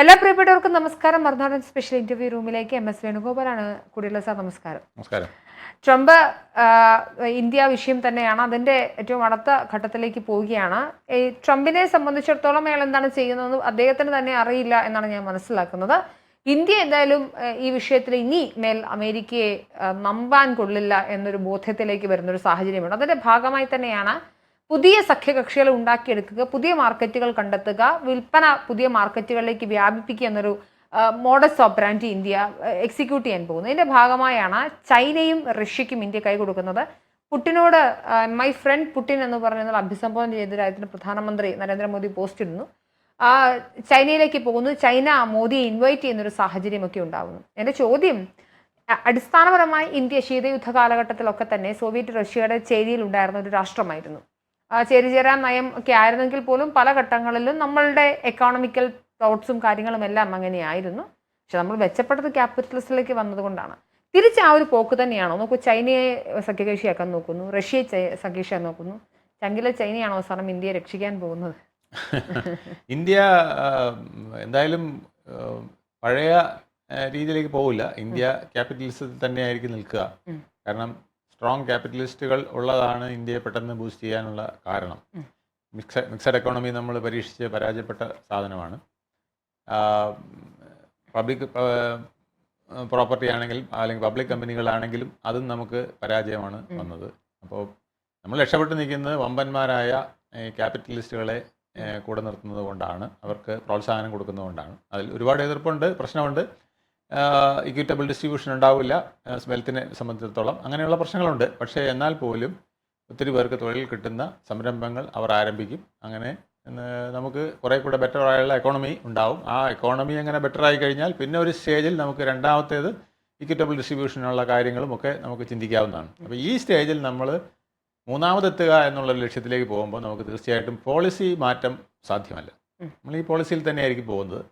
എല്ലാ പ്രിയപ്പെട്ടവർക്കും നമസ്കാരം. മറുനാടൻ സ്പെഷ്യൽ ഇന്റർവ്യൂ റൂമിലേക്ക് MS വേണുഗോപാലാണ് കൂടിയുള്ള സാർ. നമസ്കാരം. നമസ്കാരം. ട്രംപ് ഇന്ത്യ വിഷയം തന്നെയാണ്, അതിൻ്റെ ഏറ്റവും അടുത്ത ഘട്ടത്തിലേക്ക് പോവുകയാണ്. ഈ ട്രംപിനെ സംബന്ധിച്ചിടത്തോളം അയാൾ എന്താണ് ചെയ്യുന്നതെന്ന് അദ്ദേഹത്തിന് തന്നെ അറിയില്ല എന്നാണ് ഞാൻ മനസ്സിലാക്കുന്നത്. ഇന്ത്യ എന്തായാലും ഈ വിഷയത്തിൽ ഇനി മേൽ അമേരിക്കയെ നമ്പാൻ കൊള്ളില്ല എന്നൊരു ബോധ്യത്തിലേക്ക് വരുന്നൊരു സാഹചര്യമുണ്ട്. അതിൻ്റെ ഭാഗമായി തന്നെയാണ് പുതിയ സഖ്യകക്ഷികൾ ഉണ്ടാക്കിയെടുക്കുക, പുതിയ മാർക്കറ്റുകൾ കണ്ടെത്തുക, വിൽപ്പന പുതിയ മാർക്കറ്റുകളിലേക്ക് വ്യാപിപ്പിക്കുക എന്നൊരു മോഡസ് ഓപ്പറാൻഡി ഇന്ത്യ എക്സിക്യൂട്ട് ചെയ്യാൻ പോകുന്നത്. ഇതിൻ്റെ ഭാഗമായാണ് ചൈനയും റഷ്യയ്ക്കും ഇന്ത്യ കൈ കൊടുക്കുന്നത്. പുടിനോട് മൈ ഫ്രണ്ട് പുടിൻ എന്ന് പറഞ്ഞാൽ അഭിസംബോധന ചെയ്ത രാജ്യത്തിന് പ്രധാനമന്ത്രി നരേന്ദ്രമോദി പോസ്റ്റ് ഇടുന്നു. ചൈനയിലേക്ക് പോകുന്നു, ചൈന മോദിയെ ഇൻവൈറ്റ് ചെയ്യുന്നൊരു സാഹചര്യമൊക്കെ ഉണ്ടാകുന്നു. എൻ്റെ ചോദ്യം, അടിസ്ഥാനപരമായി ഇന്ത്യ ശീതയുദ്ധ കാലഘട്ടത്തിലൊക്കെ തന്നെ സോവിയറ്റ് റഷ്യയുടെ ചേരിയിൽ ഉണ്ടായിരുന്ന ഒരു രാഷ്ട്രമായിരുന്നു. ചേരിചേരാൻ നയം ഒക്കെ ആയിരുന്നെങ്കിൽ പോലും പല ഘട്ടങ്ങളിലും നമ്മളുടെ എക്കോണമിക്കൽ തോട്ട്സും കാര്യങ്ങളും എല്ലാം അങ്ങനെയായിരുന്നു. പക്ഷെ നമ്മൾ മെച്ചപ്പെട്ടത് ക്യാപിറ്റലിസ്റ്റിലേക്ക് വന്നതുകൊണ്ടാണ്. തിരിച്ച് ആ ഒരു പോക്ക് തന്നെയാണോ? നോക്കൂ, ചൈനയെ സഖ്യകക്ഷിയാക്കാൻ നോക്കുന്നു, റഷ്യയെ സഖ്യകക്ഷിയാക്കാൻ നോക്കുന്നു. ചങ്കിലെ ചൈനയാണോ അവസാനം ഇന്ത്യയെ രക്ഷിക്കാൻ പോകുന്നത്? ഇന്ത്യ എന്തായാലും പഴയ രീതിയിലേക്ക് പോവില്ല. ഇന്ത്യ ക്യാപിറ്റലിസത്തിൽ തന്നെയായിരിക്കും നിൽക്കുക. കാരണം സ്ട്രോങ് ക്യാപിറ്റലിസ്റ്റുകൾ ഉള്ളതാണ് ഇന്ത്യയെ പെട്ടെന്ന് ബൂസ്റ്റ് ചെയ്യാനുള്ള കാരണം. മിക്സഡ് എക്കോണമി നമ്മൾ പരീക്ഷിച്ച് പരാജയപ്പെട്ട സാധനമാണ്. പബ്ലിക് പ്രോപ്പർട്ടി ആണെങ്കിലും അല്ലെങ്കിൽ പബ്ലിക് കമ്പനികളാണെങ്കിലും അതും നമുക്ക് പരാജയമാണ് വന്നത്. അപ്പോൾ നമ്മൾ രക്ഷപ്പെട്ട് നിൽക്കുന്നത് വമ്പന്മാരായ ക്യാപിറ്റലിസ്റ്റുകളെ കൂടെ നിർത്തുന്നത് കൊണ്ടാണ്, അവർക്ക് പ്രോത്സാഹനം കൊടുക്കുന്നത് കൊണ്ടാണ്. അതിൽ ഒരുപാട് എതിർപ്പുണ്ട്, പ്രശ്നമുണ്ട്. ഇക്വിറ്റബിൾ ഡിസ്ട്രിബ്യൂഷൻ ഉണ്ടാവില്ല വെൽത്തിനെ സംബന്ധിച്ചിടത്തോളം, അങ്ങനെയുള്ള പ്രശ്നങ്ങളുണ്ട്. പക്ഷേ എന്നാൽ പോലും ഒത്തിരി പേർക്ക് തൊഴിൽ കിട്ടുന്ന സംരംഭങ്ങൾ അവർ ആരംഭിക്കും. അങ്ങനെ നമുക്ക് കുറേ കൂടെ ബെറ്റർ ആയുള്ള എക്കോണമി ഉണ്ടാവും. ആ എക്കോണമി അങ്ങനെ ബെറ്റർ ആയി കഴിഞ്ഞാൽ പിന്നെ ഒരു സ്റ്റേജിൽ നമുക്ക് രണ്ടാമത്തേത് ഇക്വിറ്റബിൾ ഡിസ്ട്രിബ്യൂഷനുള്ള കാര്യങ്ങളുമൊക്കെ നമുക്ക് ചിന്തിക്കാവുന്നതാണ്. അപ്പോൾ ഈ സ്റ്റേജിൽ നമ്മൾ മൂന്നാമതെത്തുക എന്നുള്ള ലക്ഷ്യത്തിലേക്ക് പോകുമ്പോൾ നമുക്ക് തീർച്ചയായിട്ടും പോളിസി മാറ്റം സാധ്യമല്ല. നമ്മൾ ഈ പോളിസിയിൽ തന്നെയായിരിക്കും പോകുന്നത്.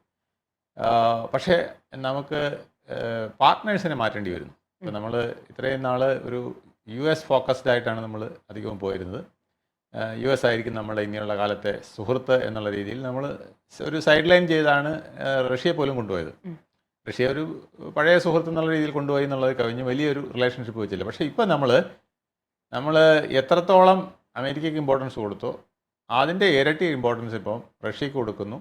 പക്ഷേ നമുക്ക് പാർട്ട്നേഴ്സിനെ മാറ്റേണ്ടി വരുന്നു. ഇപ്പോൾ നമ്മൾ ഇത്രയും നാൾ ഒരു US ഫോക്കസ്ഡ് ആയിട്ടാണ് നമ്മൾ അധികവും പോയിരുന്നത്. US ആയിരിക്കും നമ്മുടെ ഇനിയുള്ള കാലത്തെ സുഹൃത്ത് എന്നുള്ള രീതിയിൽ നമ്മൾ ഒരു സൈഡ് ലൈൻ ചെയ്താണ് റഷ്യയെ പോലും കൊണ്ടുപോയത്. റഷ്യ ഒരു പഴയ സുഹൃത്ത് എന്നുള്ള രീതിയിൽ കൊണ്ടുപോയി എന്നുള്ളത് കവിഞ്ഞ് വലിയൊരു റിലേഷൻഷിപ്പ് വെച്ചില്ല. പക്ഷേ ഇപ്പം നമ്മൾ എത്രത്തോളം അമേരിക്കയ്ക്ക് ഇമ്പോർട്ടൻസ് കൊടുത്തോ അതിൻ്റെ ഇരട്ടി ഇമ്പോർട്ടൻസ് ഇപ്പം റഷ്യക്ക് കൊടുക്കുന്നു.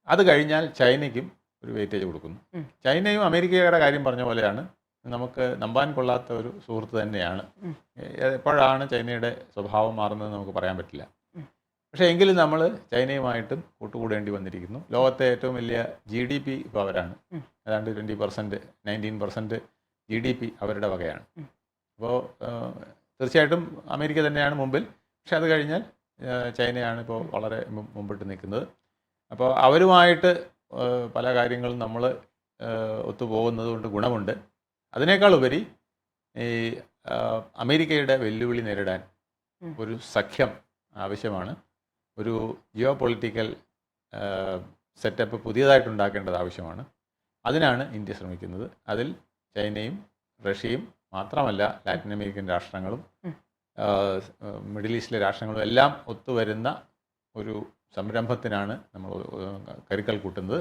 അത് കഴിഞ്ഞാൽ ചൈനയ്ക്കും ഒരു വെയിറ്റേജ് കൊടുക്കുന്നു. ചൈനയും അമേരിക്കയുടെ കാര്യം പറഞ്ഞ പോലെയാണ്, നമുക്ക് നമ്പാൻ കൊള്ളാത്ത ഒരു സുഹൃത്ത് തന്നെയാണ്. എപ്പോഴാണ് ചൈനയുടെ സ്വഭാവം മാറുന്നതെന്ന് നമുക്ക് പറയാൻ പറ്റില്ല. പക്ഷേ എങ്കിലും നമ്മൾ ചൈനയുമായിട്ടും കൂട്ടുകൂടേണ്ടി വന്നിരിക്കുന്നു. ലോകത്തെ ഏറ്റവും വലിയ GDP ഇപ്പോൾ അവരാണ്. ഏതാണ്ട് 20%, 19% GDP അവരുടെ വകയാണ്. അപ്പോൾ തീർച്ചയായിട്ടും അമേരിക്ക തന്നെയാണ് മുമ്പിൽ. പക്ഷെ അത് കഴിഞ്ഞാൽ ചൈനയാണ് ഇപ്പോൾ വളരെ മുമ്പിട്ട് നിൽക്കുന്നത്. അപ്പോൾ അവരുമായിട്ട് പല കാര്യങ്ങളും നമ്മൾ ഒത്തുപോകുന്നത് കൊണ്ട് ഗുണമുണ്ട്. അതിനേക്കാൾ ഉപരി ഈ അമേരിക്കയുടെ വെല്ലുവിളി നേരിടാൻ ഒരു സഖ്യം ആവശ്യമാണ്. ഒരു ജിയോ പൊളിറ്റിക്കൽ സെറ്റപ്പ് പുതിയതായിട്ടുണ്ടാക്കേണ്ടത് ആവശ്യമാണ്. അതിനാണ് ഇന്ത്യ ശ്രമിക്കുന്നത്. അതിൽ ചൈനയും റഷ്യയും മാത്രമല്ല, ലാറ്റിൻ അമേരിക്കൻ രാഷ്ട്രങ്ങളും മിഡിൽ ഈസ്റ്റിലെ രാഷ്ട്രങ്ങളും എല്ലാം ഒത്തുവരുന്ന ഒരു സംരംഭത്തിനാണ് നമ്മൾ കരുക്കൾ കൂട്ടുന്നത്.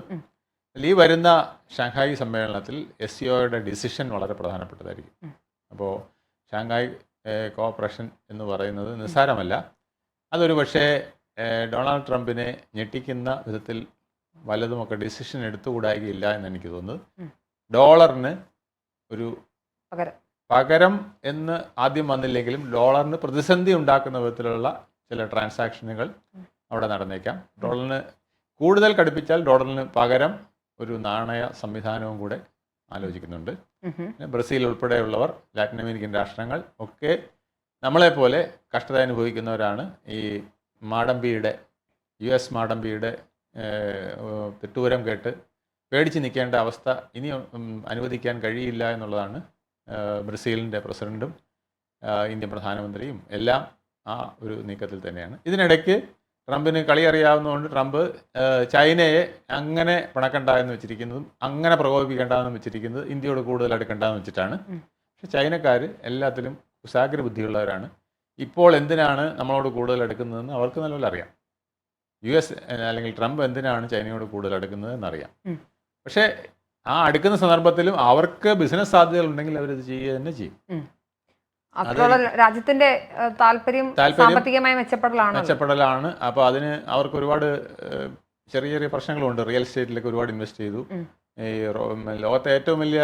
ഈ വരുന്ന ഷാങ്ഹായ് സമ്മേളനത്തിൽ SCOയുടെ ഡിസിഷൻ വളരെ പ്രധാനപ്പെട്ടതായിരിക്കും. അപ്പോൾ ഷാങ്ഹായ് കോഓപ്പറേഷൻ എന്ന് പറയുന്നത് നിസ്സാരമല്ല. അതൊരു പക്ഷേ ഡൊണാൾഡ് ട്രംപിനെ ഞെട്ടിക്കുന്ന വിധത്തിൽ വല്ലതുമൊക്കെ ഡിസിഷൻ എടുത്തുകൂടായികയില്ല എന്ന് എനിക്ക് തോന്നുന്നത്. ഡോളറിന് ഒരു പകരം എന്ന് ആദ്യം വന്നില്ലെങ്കിലും ഡോളറിന് പ്രതിസന്ധി ഉണ്ടാക്കുന്ന വിധത്തിലുള്ള ചില ട്രാൻസാക്ഷനുകൾ അവിടെ നടന്നേക്കാം. ഡോളറിന് കൂടുതൽ കടുപ്പിച്ചാൽ ഡോളറിന് പകരം ഒരു നാണയ സംവിധാനവും കൂടെ ആലോചിക്കുന്നുണ്ട്. ബ്രസീൽ ഉൾപ്പെടെയുള്ളവർ, ലാറ്റിൻ അമേരിക്കൻ രാഷ്ട്രങ്ങൾ ഒക്കെ നമ്മളെപ്പോലെ കഷ്ടത അനുഭവിക്കുന്നവരാണ്. ഈ US മാടമ്പിയുടെ തിട്ടൂരം കേട്ട് പേടിച്ച് നിൽക്കേണ്ട അവസ്ഥ ഇനി അനുവദിക്കാൻ കഴിയില്ല എന്നുള്ളതാണ് ബ്രസീലിൻ്റെ പ്രസിഡൻറ്റും ഇന്ത്യൻ പ്രധാനമന്ത്രിയും എല്ലാം ആ ഒരു നീക്കത്തിൽ തന്നെയാണ്. ഇതിനിടയ്ക്ക് ട്രംപിന് കളി അറിയാവുന്നതുകൊണ്ട് ട്രംപ് ചൈനയെ അങ്ങനെ പിണക്കണ്ട എന്ന് വെച്ചിരിക്കുന്നതും അങ്ങനെ പ്രകോപിപ്പിക്കേണ്ടതെന്ന് വെച്ചിരിക്കുന്നത് ഇന്ത്യയോട് കൂടുതൽ അടുക്കണ്ടെന്ന് വെച്ചിട്ടാണ്. പക്ഷെ ചൈനക്കാർ എല്ലാത്തിലും കുശാഗ്ര ബുദ്ധിയുള്ളവരാണ്. ഇപ്പോൾ എന്തിനാണ് നമ്മളോട് കൂടുതൽ അടുക്കുന്നതെന്ന് അവർക്ക് നല്ലപോലെ അറിയാം. US അല്ലെങ്കിൽ ട്രംപ് എന്തിനാണ് ചൈനയോട് കൂടുതൽ അടുക്കുന്നത് എന്നറിയാം. പക്ഷേ ആ അടുക്കുന്ന സന്ദർഭത്തിലും അവർക്ക് ബിസിനസ് സാധ്യതകൾ ഉണ്ടെങ്കിൽ അവരത് ചെയ്യുക തന്നെ ചെയ്യും. അത്രയുള്ള രാജ്യത്തിന്റെ താല്പര്യം സാമ്പത്തികമായ മെച്ചപ്പെടലാണ്. അപ്പോൾ അതിന് അവർക്ക് ഒരുപാട് ചെറിയ ചെറിയ പ്രശ്നങ്ങളുണ്ട്. റിയൽ എസ്റ്റേറ്റിലേക്ക് ഒരുപാട് ഇൻവെസ്റ്റ് ചെയ്തു. ഈ ലോകത്തെ ഏറ്റവും വലിയ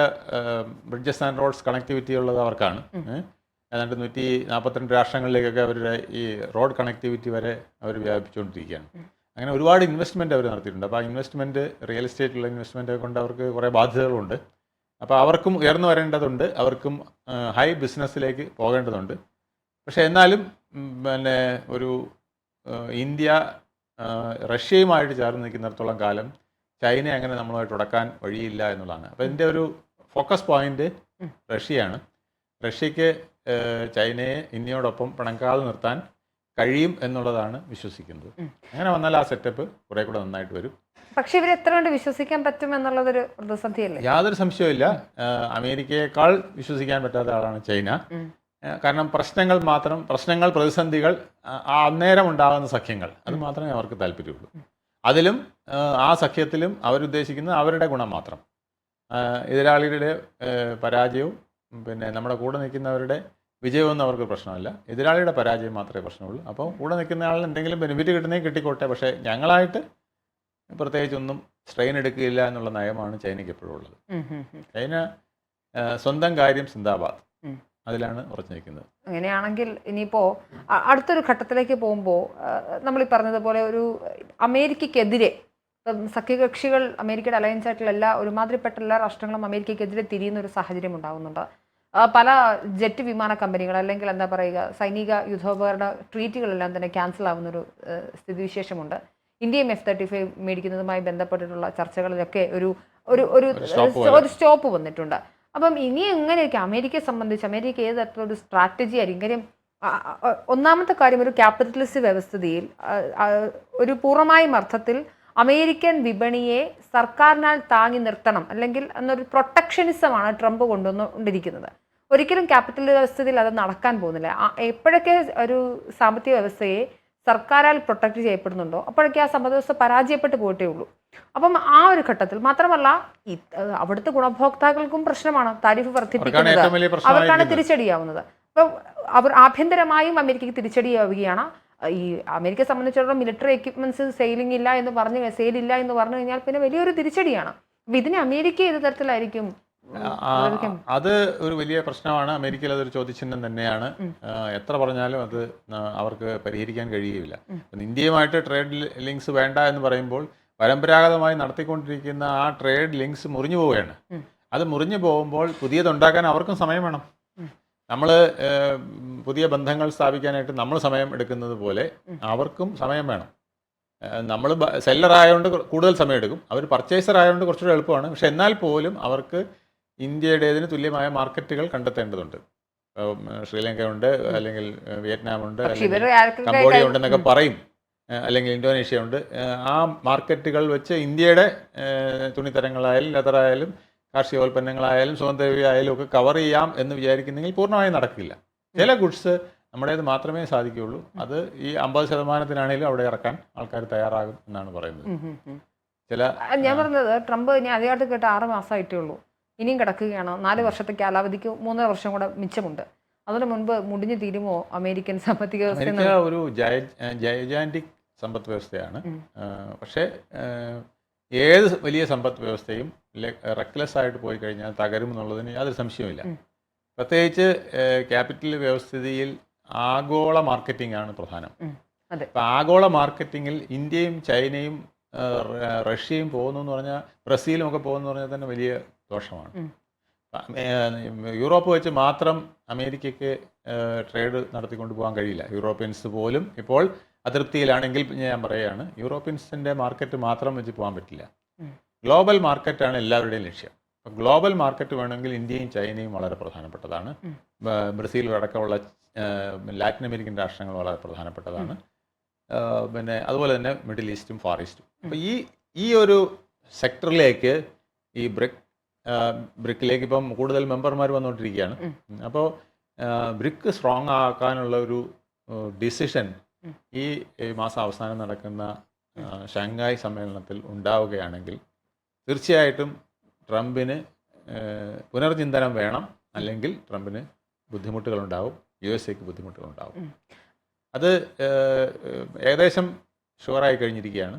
ബ്രിഡ്ജസ് ആൻഡ് റോഡ്സ് കണക്ടിവിറ്റി ഉള്ളത് അവർക്കാണ്. ഏതാണ്ട് 142 രാഷ്ട്രങ്ങളിലേക്കൊക്കെ അവരുടെ ഈ റോഡ് കണക്ടിവിറ്റി വരെ അവർ വ്യാപിച്ചുകൊണ്ടിരിക്കുകയാണ്. അങ്ങനെ ഒരുപാട് ഇൻവെസ്റ്റ്മെൻറ്റ് അവർ നടത്തിയിട്ടുണ്ട്. അപ്പോൾ ആ ഇൻവെസ്റ്റ്മെൻറ്റ് റിയൽ എസ്റ്റേറ്റിലുള്ള ഇൻവെസ്റ്റ്മെൻറ്റ് കൊണ്ട് അവർക്ക് കുറേ ബാധ്യതകളുണ്ട്. അപ്പോൾ അവർക്കും ഉയർന്നു വരേണ്ടതുണ്ട്, അവർക്കും ഹൈ ബിസിനസ്സിലേക്ക് പോകേണ്ടതുണ്ട്. പക്ഷേ എന്നാലും പിന്നെ ഒരു ഇന്ത്യ റഷ്യയുമായിട്ട് ചേർന്ന് നിൽക്കുന്നിടത്തോളം കാലം ചൈന അങ്ങനെ നമ്മളുമായിട്ട് ഉടക്കാൻ വഴിയില്ല എന്നുള്ളതാണ്. അപ്പോൾ ഇതിൻ്റെ ഒരു ഫോക്കസ് പോയിന്റ് റഷ്യയാണ്. റഷ്യക്ക് ചൈനയെ ഇന്ത്യയോടൊപ്പം പിണക്കാതെ നിർത്താൻ കഴിയും എന്നുള്ളതാണ് വിശ്വസിക്കുന്നത്. അങ്ങനെ വന്നാൽ ആ സെറ്റപ്പ് കുറെ കൂടെ നന്നായിട്ട് വരും. പക്ഷെ ഇവർ എത്ര കൊണ്ട് വിശ്വസിക്കാൻ പറ്റും എന്നുള്ളതൊരു പ്രതിസന്ധിയല്ലേ? യാതൊരു സംശയവുമില്ല. അമേരിക്കയേക്കാൾ വിശ്വസിക്കാൻ പറ്റാത്ത ആളാണ് ചൈന. കാരണം പ്രശ്നങ്ങൾ പ്രതിസന്ധികൾ ആ അന്നേരം ഉണ്ടാകുന്ന സഖ്യങ്ങൾ അത് മാത്രമേ അവർക്ക് താല്പര്യമുള്ളൂ. അതിലും ആ സഖ്യത്തിലും അവരുദ്ദേശിക്കുന്നത് അവരുടെ ഗുണം മാത്രം. എതിരാളികളുടെ പരാജയവും പിന്നെ നമ്മുടെ കൂടെ നിൽക്കുന്നവരുടെ വിജയമൊന്നും അവർക്ക് പ്രശ്നമല്ല. എതിരാളിയുടെ പരാജയം മാത്രമേ പ്രശ്നമുള്ളൂ. അപ്പോൾ കൂടെ നിൽക്കുന്ന ആളിന് എന്തെങ്കിലും ബെനിഫിറ്റ് കിട്ടുന്നെങ്കിൽ കിട്ടിക്കോട്ടെ, പക്ഷേ ഞങ്ങളായിട്ട് പ്രത്യേകിച്ചൊന്നും സ്ട്രെയിൻ എടുക്കുകയില്ല എന്നുള്ള നയമാണ് ചൈനയ്ക്ക് എപ്പോഴും ഉള്ളത്. ചൈന സ്വന്തം കാര്യം സിന്ദാബാദ് അതിലാണ് ഉറച്ചു നിൽക്കുന്നത്. അങ്ങനെയാണെങ്കിൽ ഇനിയിപ്പോൾ അടുത്തൊരു ഘട്ടത്തിലേക്ക് പോകുമ്പോൾ നമ്മൾ ഈ പറഞ്ഞതുപോലെ ഒരു അമേരിക്കയ്ക്കെതിരെ സഖ്യകക്ഷികൾ അമേരിക്കയുടെ അലയൻസ് ആയിട്ടുള്ള ഒരുമാതിരിപ്പെട്ട എല്ലാ രാഷ്ട്രങ്ങളും അമേരിക്കയ്ക്കെതിരെ തിരിയുന്ന ഒരു സാഹചര്യം ഉണ്ടാകുന്നുണ്ട്. പല ജെറ്റ് വിമാന കമ്പനികൾ അല്ലെങ്കിൽ എന്താ പറയുക സൈനിക യുദ്ധോപകരണ ട്രീറ്റുകളെല്ലാം തന്നെ ക്യാൻസൽ ആവുന്നൊരു സ്ഥിതിവിശേഷമുണ്ട്. ഇന്ത്യയും F-35 മേടിക്കുന്നതുമായി ബന്ധപ്പെട്ടിട്ടുള്ള ചർച്ചകളിലൊക്കെ ഒരു സ്റ്റോപ്പ് വന്നിട്ടുണ്ട്. അപ്പം ഇനി എങ്ങനെയൊക്കെ അമേരിക്കയെ സംബന്ധിച്ച് അമേരിക്ക ഏത് തരത്തിലൊരു സ്ട്രാറ്റജി ആയിരിക്കും? കാര്യം ഒന്നാമത്തെ കാര്യം ഒരു ക്യാപിറ്റലിസ്റ്റ് വ്യവസ്ഥിതിയിൽ ഒരു പൂർണ്ണമായും അർത്ഥത്തിൽ അമേരിക്കൻ വിപണിയെ സർക്കാരിനാൽ താങ്ങി നിർത്തണം അല്ലെങ്കിൽ എന്നൊരു പ്രൊട്ടക്ഷനിസമാണ് ട്രംപ് കൊണ്ടുവന്നുകൊണ്ടിരിക്കുന്നത്. ഒരിക്കലും ക്യാപിറ്റൽ വ്യവസ്ഥയിൽ അത് നടക്കാൻ പോകുന്നില്ല. എപ്പോഴൊക്കെ ഒരു സാമ്പത്തിക വ്യവസ്ഥയെ സർക്കാരാൽ പ്രൊട്ടക്ട് ചെയ്യപ്പെടുന്നുണ്ടോ അപ്പോഴൊക്കെ ആ സമ്പദ് വ്യവസ്ഥ പരാജയപ്പെട്ടു പോയിട്ടേ ഉള്ളൂ. അപ്പം ആ ഒരു ഘട്ടത്തിൽ മാത്രമല്ല അവിടുത്തെ ഗുണഭോക്താക്കൾക്കും പ്രശ്നമാണ് താരിഫ് വർദ്ധിപ്പിക്കുന്നത്, അവർക്കാണ് തിരിച്ചടിയാവുന്നത്. അപ്പോൾ അവർ ആഭ്യന്തരമായും അമേരിക്കയ്ക്ക് തിരിച്ചടിയാവുകയാണ്. ഈ അമേരിക്കയെ സംബന്ധിച്ചിടത്തോളം മിലിറ്ററി എക്യുപ്മെന്റ്സ് സെയിലിംഗ് ഇല്ല എന്ന് പറഞ്ഞു കഴിഞ്ഞാൽ പിന്നെ വലിയൊരു തിരിച്ചടിയാണ്. അപ്പം ഇതിനെ അമേരിക്ക ഏത് തരത്തിലായിരിക്കും? അത് ഒരു വലിയ പ്രശ്നമാണ്. അമേരിക്കയിൽ അതൊരു ചോദ്യചിഹ്നം തന്നെയാണ്. എത്ര പറഞ്ഞാലും അത് അവർക്ക് പരിഹരിക്കാൻ കഴിയുകയില്ല. ഇന്ത്യയുമായിട്ട് ട്രേഡ് ലിങ്ക്സ് വേണ്ട എന്ന് പറയുമ്പോൾ പരമ്പരാഗതമായി നടത്തിക്കൊണ്ടിരിക്കുന്ന ആ ട്രേഡ് ലിങ്ക്സ് മുറിഞ്ഞു പോവുകയാണ്. അത് മുറിഞ്ഞു പോകുമ്പോൾ പുതിയതുണ്ടാക്കാൻ അവർക്കും സമയം വേണം. നമ്മൾ പുതിയ ബന്ധങ്ങൾ സ്ഥാപിക്കാനായിട്ട് നമ്മൾ സമയം എടുക്കുന്നത് പോലെ അവർക്കും സമയം വേണം. നമ്മൾ സെല്ലർ ആയതുകൊണ്ട് കൂടുതൽ സമയം എടുക്കും, അവർ പർച്ചേസർ ആയതുകൊണ്ട് കുറച്ചുകൂടെ എളുപ്പമാണ്. പക്ഷെ എന്നാൽ പോലും അവർക്ക് ഇന്ത്യയുടേതിന് തുല്യമായ മാർക്കറ്റുകൾ കണ്ടെത്തേണ്ടതുണ്ട്. ശ്രീലങ്ക ഉണ്ട്, അല്ലെങ്കിൽ വിയറ്റ്നാം ഉണ്ട്, അല്ലെങ്കിൽ കംബോഡിയ ഉണ്ടെന്നൊക്കെ പറയും, അല്ലെങ്കിൽ ഇന്തോനേഷ്യ ഉണ്ട്. ആ മാർക്കറ്റുകൾ വെച്ച് ഇന്ത്യയുടെ തുണിത്തരങ്ങളായാലും ലെതറായാലും കാർഷികോൽപ്പന്നങ്ങളായാലും സുഗന്ധവ്യായാലും ഒക്കെ കവർ ചെയ്യാം എന്ന് വിചാരിക്കുന്നെങ്കിൽ പൂർണ്ണമായും നടക്കില്ല. ചില ഗുഡ്സ് നമ്മുടേത് മാത്രമേ സാധിക്കുകയുള്ളൂ. അത് ഈ 50% അവിടെ ഇറക്കാൻ ആൾക്കാർ തയ്യാറാകും എന്നാണ് പറയുന്നത്. ഞാൻ പറഞ്ഞത് ട്രംപ് ഞാൻ ആദ്യമായിട്ട് കേട്ട 6 മാസമായിട്ടേ ഉള്ളൂ, ഇനിയും കിടക്കുകയാണ്. 4 വർഷത്തെ കാലാവധിക്ക് 3 വർഷം കൂടെ മിച്ചമുണ്ട്. അതിനു മുൻപ് മുടിഞ്ഞു തീരുമോ അമേരിക്കൻ സാമ്പത്തിക വ്യവസ്ഥ? ഒരു ജൈജാന്റിക് സമ്പദ് വ്യവസ്ഥയാണ്. പക്ഷേ ഏത് വലിയ സമ്പദ് വ്യവസ്ഥയും റെക്ലെസ് ആയിട്ട് പോയി കഴിഞ്ഞാൽ തകരും എന്നുള്ളതിന് യാതൊരു സംശയവുമില്ല. പ്രത്യേകിച്ച് ക്യാപിറ്റൽ വ്യവസ്ഥിതിയിൽ ആഗോള മാർക്കറ്റിംഗ് ആണ് പ്രധാനം. അപ്പം ആഗോള മാർക്കറ്റിങ്ങിൽ ഇന്ത്യയും ചൈനയും റഷ്യയും പോകുന്നു എന്ന് പറഞ്ഞാൽ ബ്രസീലും ഒക്കെ പോകുന്നു പറഞ്ഞാൽ തന്നെ വലിയ ദോഷമാണ്. യൂറോപ്പ് വെച്ച് മാത്രം അമേരിക്കയ്ക്ക് ട്രേഡ് നടത്തിക്കൊണ്ട് പോകാൻ കഴിയില്ല. യൂറോപ്യൻസ് പോലും ഇപ്പോൾ അതൃപ്തിയിലാണെങ്കിൽ ഞാൻ പറയുകയാണ്, യൂറോപ്യൻസിൻ്റെ മാർക്കറ്റ് മാത്രം വെച്ച് പോകാൻ പറ്റില്ല. ഗ്ലോബൽ മാർക്കറ്റാണ് എല്ലാവരുടെയും ലക്ഷ്യം. അപ്പോൾ ഗ്ലോബൽ മാർക്കറ്റ് വേണമെങ്കിൽ ഇന്ത്യയും ചൈനയും വളരെ പ്രധാനപ്പെട്ടതാണ്. ബ്രസീൽ അടക്കമുള്ള ലാറ്റിൻ അമേരിക്കൻ രാഷ്ട്രങ്ങൾ വളരെ പ്രധാനപ്പെട്ടതാണ്. പിന്നെ അതുപോലെ തന്നെ മിഡിൽ ഈസ്റ്റും ഫാർ ഈസ്റ്റും. അപ്പോൾ ഈ ഒരു സെക്ടറിലേക്ക് ഈ ബ്രിക്കിലേക്ക് ഇപ്പം കൂടുതൽ മെമ്പർമാർ വന്നുകൊണ്ടിരിക്കുകയാണ്. അപ്പോൾ ബ്രിക്ക് സ്ട്രോങ് ആക്കാനുള്ള ഒരു ഡിസിഷൻ ഈ മാസം അവസാനം നടക്കുന്ന ഷാങ്ഹായ് സമ്മേളനത്തിൽ ഉണ്ടാവുകയാണെങ്കിൽ തീർച്ചയായിട്ടും ട്രംപിന് പുനർചിന്തനം വേണം, അല്ലെങ്കിൽ ട്രംപിന് ബുദ്ധിമുട്ടുകളുണ്ടാവും, USA ബുദ്ധിമുട്ടുകളുണ്ടാവും. അത് ഏകദേശം ഷുവറായി കഴിഞ്ഞിരിക്കുകയാണ്.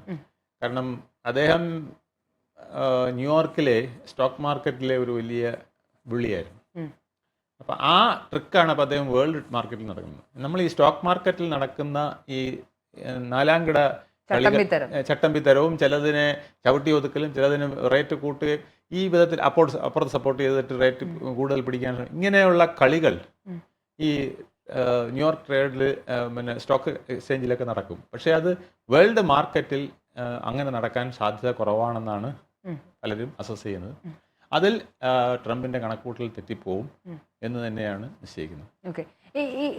കാരണം അദ്ദേഹം ന്യൂയോർക്കിലെ സ്റ്റോക്ക് മാർക്കറ്റിലെ ഒരു വലിയ വിളിയായിരുന്നു. അപ്പം ആ ട്രിക്കാണ് അപ്പോൾ അദ്ദേഹം വേൾഡ് മാർക്കറ്റിൽ നടക്കുന്നത്. നമ്മൾ ഈ സ്റ്റോക്ക് മാർക്കറ്റിൽ നടക്കുന്ന ഈ നാലാംകിട ചട്ടമ്പിത്തരവും, ചിലതിനെ ചവിട്ടി ഒതുക്കലും, ചിലതിന് റേറ്റ് കൂട്ടുകയും, ഈ വിധത്തിൽ അപ്പുറത്ത് സപ്പോർട്ട് ചെയ്തിട്ട് റേറ്റ് കൂടുതൽ പിടിക്കാൻ, ഇങ്ങനെയുള്ള കളികൾ ഈ ന്യൂയോർക്ക് ട്രേഡിൽ പിന്നെ സ്റ്റോക്ക് എക്സ്ചേഞ്ചിലൊക്കെ നടക്കും. പക്ഷേ അത് വേൾഡ് മാർക്കറ്റിൽ അങ്ങനെ നടക്കാൻ സാധ്യത കുറവാണെന്നാണ് പലരും അസസ് ചെയ്യുന്നത്. അതിൽ ട്രംപിന്റെ കണക്കൂട്ടൽ തെറ്റിപ്പോവും എന്ന് തന്നെയാണ് നിശ്ചയിക്കുന്നത്. ഓക്കെ,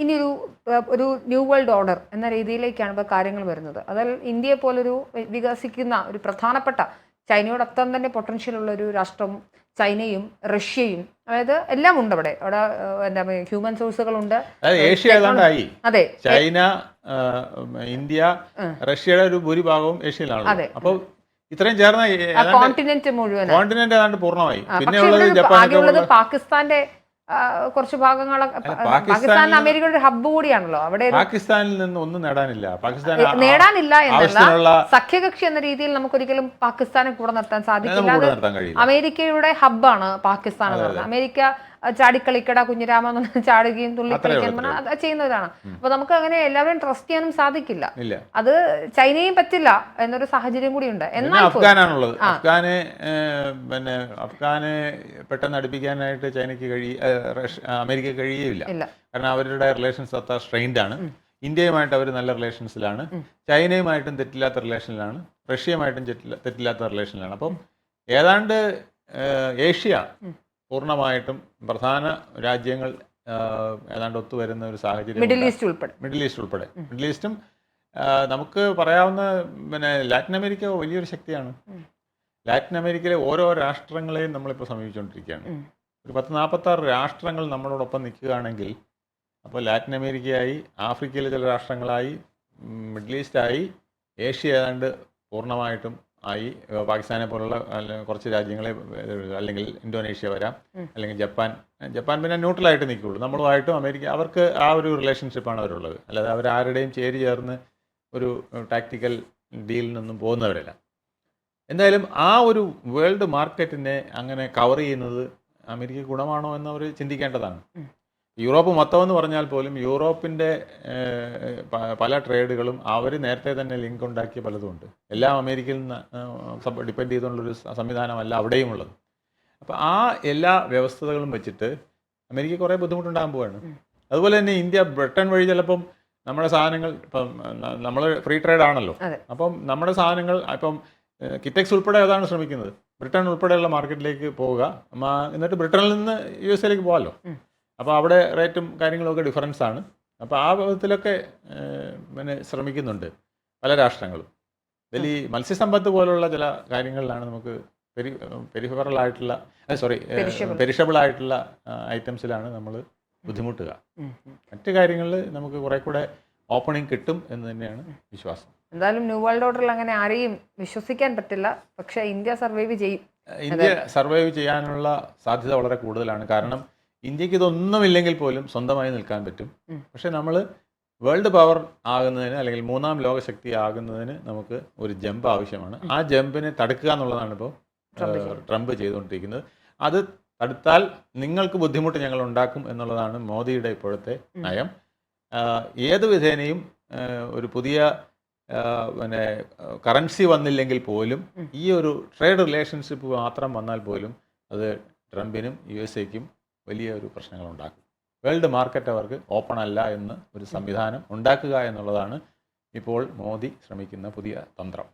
ഇനി ഒരു ന്യൂ വേൾഡ് ഓർഡർ എന്ന രീതിയിലേക്കാണ് ഇപ്പോൾ കാര്യങ്ങൾ വരുന്നത്. അതിൽ ഇന്ത്യയെ പോലൊരു വികസിക്കുന്ന ഒരു പ്രധാനപ്പെട്ട, ചൈനയോടൊപ്പം തന്നെ പൊട്ടൻഷ്യൽ ഉള്ള ഒരു രാഷ്ട്രം ചൈനയും റഷ്യയും, അതായത് എല്ലാം ഉണ്ട് അവിടെ. എന്താ ഹ്യൂമൻ സോഴ്സുകളുണ്ട്. ഏഷ്യ ഏതാണ്ടായി. അതെ, ചൈന, ഇന്ത്യ, റഷ്യയുടെ ഒരു ഭൂരിഭാഗവും ഏഷ്യയിലാണ്. അപ്പോൾ ഇത്രയും ചേർന്ന കോണ്ടിനെന്റ് മുഴുവൻ, കോണ്ടിനെന്റ് ഏതാണ്ട് പൂർണ്ണമായി. പിന്നെ ഉള്ളത് പാകിസ്ഥാന്റെ കുറച്ച് ഭാഗങ്ങളൊക്കെ. പാകിസ്ഥാൻ അമേരിക്കയുടെ ഹബ്ബ് കൂടിയാണല്ലോ. അവിടെ പാകിസ്ഥാനിൽ നിന്ന് ഒന്നും നേടാനില്ല. നേടാനില്ല എന്നല്ല, സഖ്യകക്ഷി എന്ന രീതിയിൽ നമുക്കൊരിക്കലും പാകിസ്ഥാനെ കൂടെ നിർത്താൻ സാധിക്കില്ല. അമേരിക്കയുടെ ഹബ്ബാണ് പാകിസ്ഥാൻ എന്ന് പറഞ്ഞത്. അമേരിക്ക ചാടിക്കളിക്കട കുഞ്ഞിരാമ എന്ന് ചാടുകയും തുള്ളിക്കളിക്കാൻ ചെയ്യുന്നവരാണ്. അപ്പൊ നമുക്ക് അങ്ങനെ എല്ലാവരും ട്രസ്റ്റ് ചെയ്യാനും സാധിക്കില്ല. അത് ചൈനയും പറ്റില്ല എന്നൊരു സാഹചര്യം കൂടി ഉണ്ട്. എന്നാൽ അഫ്ഗാനാണുള്ളത്. അഫ്ഗാനെ പെട്ടെന്ന് അടുപ്പിക്കാനായിട്ട് ചൈനയ്ക്ക് അമേരിക്ക കഴിയുകയില്ല. കാരണം അവരുടെ റിലേഷൻസ് അത്ര സ്ട്രെയിൻഡ് ആണ്. ഇന്ത്യയുമായിട്ട് അവർ നല്ല റിലേഷൻസിലാണ്, ചൈനയുമായിട്ടും തെറ്റില്ലാത്ത റിലേഷനിലാണ്, റഷ്യയുമായിട്ടും തെറ്റില്ലാത്ത റിലേഷനിലാണ്. അപ്പം ഏതാണ്ട് ഏഷ്യ പൂർണ്ണമായിട്ടും പ്രധാന രാജ്യങ്ങൾ ഏതാണ്ട് ഒത്തുവരുന്ന ഒരു സാഹചര്യം. മിഡിൽ ഈസ്റ്റ് ഉൾപ്പെടെ മിഡിൽ ഈസ്റ്റും നമുക്ക് പറയാവുന്ന ലാറ്റിൻ അമേരിക്ക വലിയൊരു ശക്തിയാണ്. ലാറ്റിൻ അമേരിക്കയിലെ ഓരോ രാഷ്ട്രങ്ങളെയും നമ്മളിപ്പോൾ സമീപിച്ചുകൊണ്ടിരിക്കുകയാണ്. ഒരു 46 രാഷ്ട്രങ്ങൾ നമ്മളോടൊപ്പം നിൽക്കുകയാണെങ്കിൽ, അപ്പോൾ ലാറ്റിൻ അമേരിക്കയായി, ആഫ്രിക്കയിലെ ചില രാഷ്ട്രങ്ങളായി, മിഡിൽ ഈസ്റ്റായി, ഏഷ്യ ഏതാണ്ട് പൂർണ്ണമായിട്ടും ആയി. പാകിസ്ഥാനെ പോലുള്ള കുറച്ച് രാജ്യങ്ങളെ, അല്ലെങ്കിൽ ഇന്തോനേഷ്യ വരാം, അല്ലെങ്കിൽ ജപ്പാൻ പിന്നെ ന്യൂട്രലായിട്ട് നിൽക്കുകയുള്ളൂ. നമ്മളുമായിട്ടും അമേരിക്ക, അവർക്ക് ആ ഒരു റിലേഷൻഷിപ്പാണ് അവരുള്ളത്. അല്ലാതെ അവരാരുടെയും ചേർന്ന് ഒരു ടാക്ടിക്കൽ ഡീലിനൊന്നും പോകുന്നവരല്ല. എന്തായാലും ആ ഒരു വേൾഡ് മാർക്കറ്റിനെ അങ്ങനെ കവർ ചെയ്യുന്നത് അമേരിക്ക ഗുണമാണോ എന്ന് അവർ ചിന്തിക്കേണ്ടതാണ്. യൂറോപ്പ് മൊത്തം എന്ന് പറഞ്ഞാൽ പോലും യൂറോപ്പിൻ്റെ പല ട്രേഡുകളും അവർ നേരത്തെ തന്നെ ലിങ്ക് ഉണ്ടാക്കിയ പലതുമുണ്ട്. എല്ലാം അമേരിക്കയിൽ നിന്ന് ഡിപ്പെൻഡ് ചെയ്തുകൊണ്ടുള്ളൊരു സംവിധാനമല്ല അവിടെയും ഉള്ളത്. അപ്പോൾ ആ എല്ലാ വ്യവസ്ഥകളും വെച്ചിട്ട് അമേരിക്ക കുറേ ബുദ്ധിമുട്ടുണ്ടാകാൻ പോവാണ്. അതുപോലെ തന്നെ ഇന്ത്യ ബ്രിട്ടൻ വഴി ചിലപ്പം നമ്മുടെ സാധനങ്ങൾ, ഇപ്പം നമ്മൾ ഫ്രീ ട്രേഡ് ആണല്ലോ, അപ്പം നമ്മുടെ സാധനങ്ങൾ ഇപ്പം കിറ്റെക്സ് ഉൾപ്പെടെ അതാണ് ശ്രമിക്കുന്നത്, ബ്രിട്ടൻ ഉൾപ്പെടെയുള്ള മാർക്കറ്റിലേക്ക് പോവുക, എന്നിട്ട് ബ്രിട്ടനിൽ നിന്ന് USA പോകാമല്ലോ. അപ്പോൾ അവിടെ റേറ്റും കാര്യങ്ങളൊക്കെ ഡിഫറൻസ് ആണ്. അപ്പോൾ ആ വിധത്തിലൊക്കെ ശ്രമിക്കുന്നുണ്ട് പല രാഷ്ട്രങ്ങളും. ഇതിൽ ഈ മത്സ്യസമ്പത്ത് പോലുള്ള ചില കാര്യങ്ങളിലാണ് നമുക്ക് പെരിഷബിൾ ആയിട്ടുള്ള ഐറ്റംസിലാണ് നമ്മൾ ബുദ്ധിമുട്ടുക. മറ്റു കാര്യങ്ങളിൽ നമുക്ക് കുറെ കൂടെ ഓപ്പണിംഗ് കിട്ടും എന്ന് തന്നെയാണ് വിശ്വാസം. എന്തായാലും ന്യൂ വേൾഡ് ഓർഡറിൽ അങ്ങനെ ആരെയും വിശ്വസിക്കാൻ പറ്റില്ല. പക്ഷേ ഇന്ത്യ സർവൈവ് ചെയ്യും. ഇന്ത്യ സർവൈവ് ചെയ്യാനുള്ള സാധ്യത വളരെ കൂടുതലാണ്. കാരണം ഇന്ത്യക്ക് ഇതൊന്നുമില്ലെങ്കിൽ പോലും സ്വന്തമായി നിൽക്കാൻ പറ്റും. പക്ഷെ നമ്മൾ വേൾഡ് പവർ ആകുന്നതിന്, അല്ലെങ്കിൽ മൂന്നാം ലോകശക്തി ആകുന്നതിന് നമുക്ക് ഒരു ജമ്പ് ആവശ്യമാണ്. ആ ജമ്പിനെ തടുക്കുക എന്നുള്ളതാണ് ഇപ്പോൾ ട്രംപ് ചെയ്തുകൊണ്ടിരിക്കുന്നത്. അത് തടുത്താൽ നിങ്ങൾക്ക് ബുദ്ധിമുട്ട് ഞങ്ങൾ ഉണ്ടാക്കും എന്നുള്ളതാണ് മോദിയുടെ ഇപ്പോഴത്തെ നയം. ഏത് വിധേനയും ഒരു പുതിയ കറൻസി വന്നില്ലെങ്കിൽ പോലും, ഈ ഒരു ട്രേഡ് റിലേഷൻഷിപ്പ് മാത്രം വന്നാൽ പോലും അത് ട്രംപിനും USA വലിയ ഒരു പ്രശ്നങ്ങൾ ഉണ്ടാക്കും. വേൾഡ് മാർക്കറ്റ് അവർക്ക് ഓപ്പൺ അല്ല എന്ന് ഒരു സംവിധാനം ഉണ്ടാക്കുക എന്നുള്ളതാണ് ഇപ്പോൾ മോദി ശ്രമിക്കുന്ന പുതിയ തന്ത്രം.